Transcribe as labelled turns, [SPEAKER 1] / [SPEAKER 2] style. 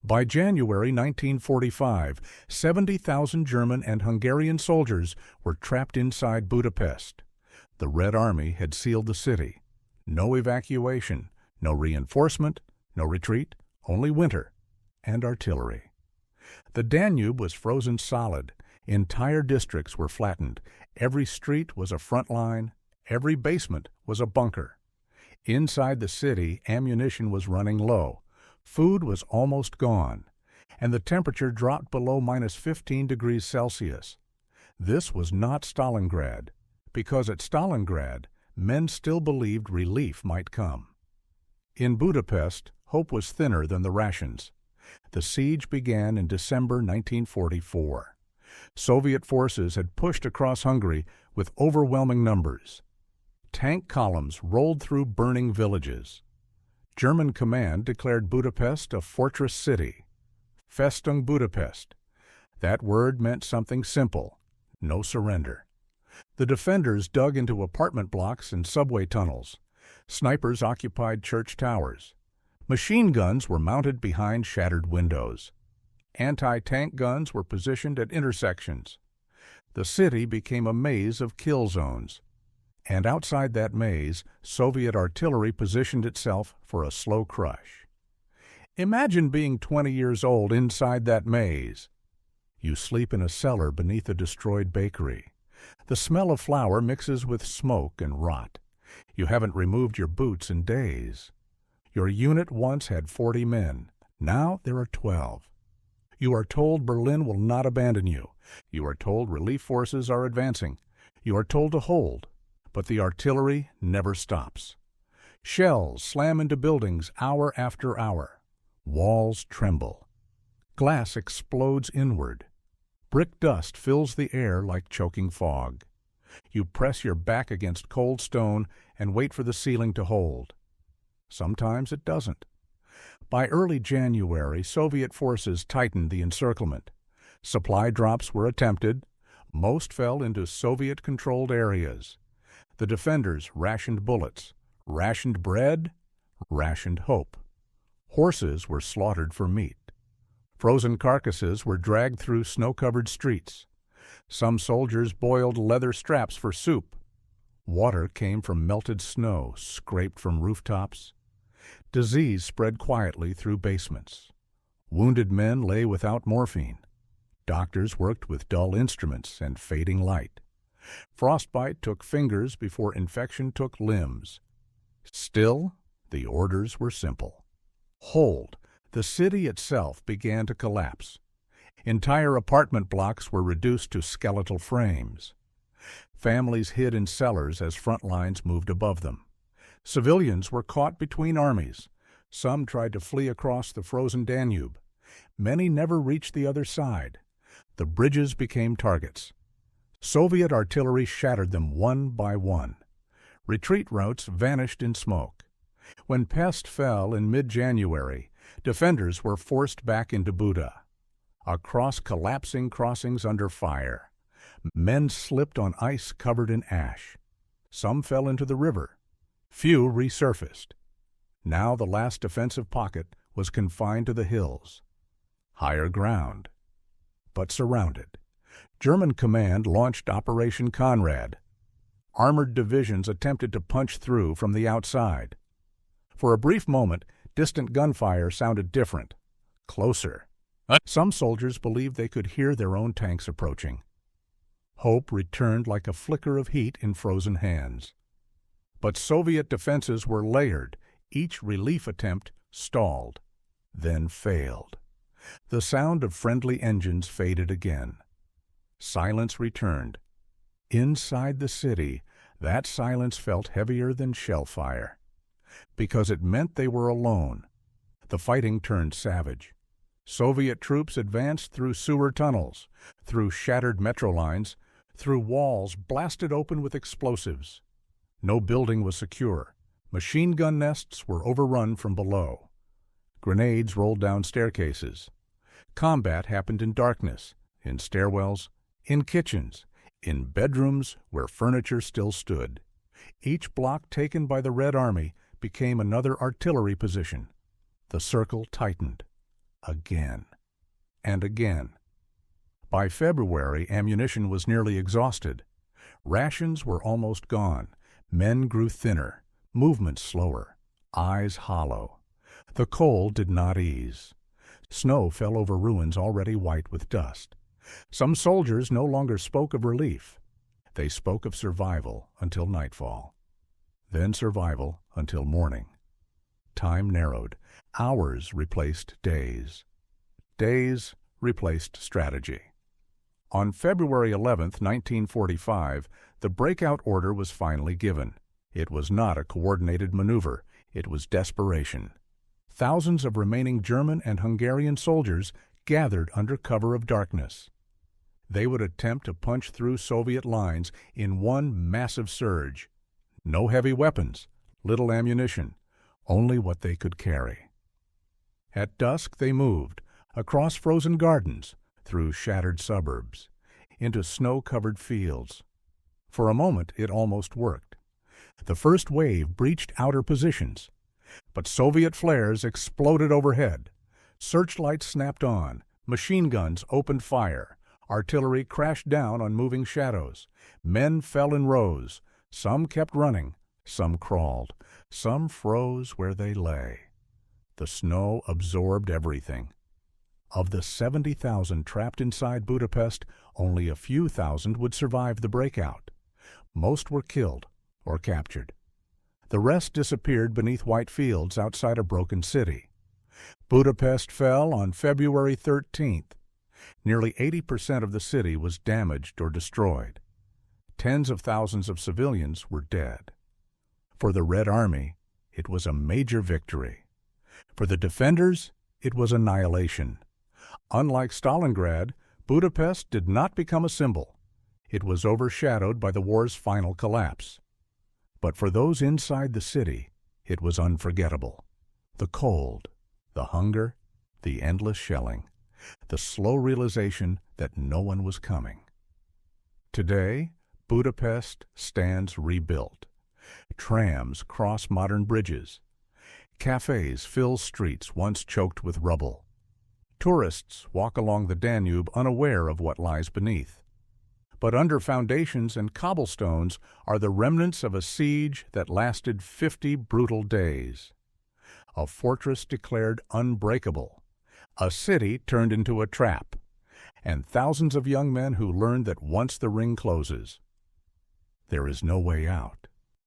[SPEAKER 1] By January 1945, 70,000 German and Hungarian soldiers were trapped inside Budapest. The Red Army had sealed the city. No evacuation, no reinforcement, no retreat, only winter and artillery. The Danube was frozen solid. Entire districts were flattened. Every street was a front line. Every basement was a bunker. Inside the city, ammunition was running low. Food was almost gone, and the temperature dropped below -15 degrees Celsius. This was not Stalingrad, because at Stalingrad, men still believed relief might come. In Budapest, hope was thinner than the rations. The siege began in December 1944. Soviet forces had pushed across Hungary with overwhelming numbers. Tank columns rolled through burning villages. German command declared Budapest a fortress city. Festung Budapest. That word meant something simple: no surrender. The defenders dug into apartment blocks and subway tunnels. Snipers occupied church towers. Machine guns were mounted behind shattered windows. Anti-tank guns were positioned at intersections. The city became a maze of kill zones. And outside that maze, Soviet artillery positioned itself for a slow crush. Imagine being 20 years old inside that maze. You sleep in a cellar beneath a destroyed bakery. The smell of flour mixes with smoke and rot. You haven't removed your boots in days. Your unit once had 40 men. Now there are 12. You are told Berlin will not abandon you. You are told relief forces are advancing. You are told to hold. But the artillery never stops. Shells slam into buildings hour after hour. Walls tremble. Glass explodes inward. Brick dust fills the air like choking fog. You press your back against cold stone and wait for the ceiling to hold. Sometimes it doesn't. By early January, Soviet forces tightened the encirclement. Supply drops were attempted. Most fell into Soviet-controlled areas. The defenders rationed bullets, rationed bread, rationed hope. Horses were slaughtered for meat. Frozen carcasses were dragged through snow-covered streets. Some soldiers boiled leather straps for soup. Water came from melted snow scraped from rooftops. Disease spread quietly through basements. Wounded men lay without morphine. Doctors worked with dull instruments and fading light. Frostbite took fingers before infection took limbs. Still, the orders were simple. Hold. The city itself began to collapse. Entire apartment blocks were reduced to skeletal frames. Families hid in cellars as front lines moved above them. Civilians were caught between armies. Some tried to flee across the frozen Danube. Many never reached the other side. The bridges became targets. Soviet artillery shattered them one by one. Retreat routes vanished in smoke. When Pest fell in mid-January, defenders were forced back into Buda. Across collapsing crossings under fire, men slipped on ice covered in ash. Some fell into the river. Few resurfaced. Now the last defensive pocket was confined to the hills. Higher ground, but surrounded. German command launched Operation Conrad. Armored divisions attempted to punch through from the outside. For a brief moment, distant gunfire sounded different, closer. Some soldiers believed they could hear their own tanks approaching. Hope returned like a flicker of heat in frozen hands. But Soviet defenses were layered. Each relief attempt stalled, then failed. The sound of friendly engines faded again. Silence returned. Inside the city, that silence felt heavier than shell fire. Because it meant they were alone. The fighting turned savage. Soviet troops advanced through sewer tunnels, through shattered metro lines, through walls blasted open with explosives. No building was secure. Machine gun nests were overrun from below. Grenades rolled down staircases. Combat happened in darkness, in stairwells, in kitchens, in bedrooms where furniture still stood. Each block taken by the Red Army became another artillery position. The circle tightened. again, and again. By February, ammunition was nearly exhausted. Rations were almost gone. Men grew thinner, movements slower, eyes hollow. The cold did not ease. Snow fell over ruins already white with dust. Some soldiers no longer spoke of relief. They spoke of survival until nightfall. Then survival until morning. Time narrowed. Hours replaced days. Days replaced strategy. On February 11, 1945, the breakout order was finally given. It was not a coordinated maneuver. It was desperation. Thousands of remaining German and Hungarian soldiers gathered under cover of darkness. They would attempt to punch through Soviet lines in one massive surge. No heavy weapons, little ammunition, only what they could carry. At dusk they moved, across frozen gardens, through shattered suburbs, into snow-covered fields. For a moment it almost worked. The first wave breached outer positions, but Soviet flares exploded overhead. Searchlights snapped on, machine guns opened fire, artillery crashed down on moving shadows. Men fell in rows. Some kept running, some crawled, some froze where they lay. The snow absorbed everything. Of the 70,000 trapped inside Budapest, only a few thousand would survive the breakout. Most were killed or captured. The rest disappeared beneath white fields outside a broken city. Budapest fell on February 13th. Nearly 80% of the city was damaged or destroyed. Tens of thousands of civilians were dead. For the Red Army, it was a major victory. For the defenders, it was annihilation. Unlike Stalingrad, Budapest did not become a symbol. It was overshadowed by the war's final collapse. But for those inside the city, it was unforgettable. The cold, the hunger, the endless shelling, the slow realization that no one was coming. Today, Budapest stands rebuilt. Trams cross modern bridges. Cafes fill streets once choked with rubble. Tourists walk along the Danube unaware of what lies beneath. But under foundations and cobblestones are the remnants of a siege that lasted 50 brutal days. A fortress declared unbreakable. A city turned into a trap. And thousands of young men who learned that once the ring closes, there is no way out.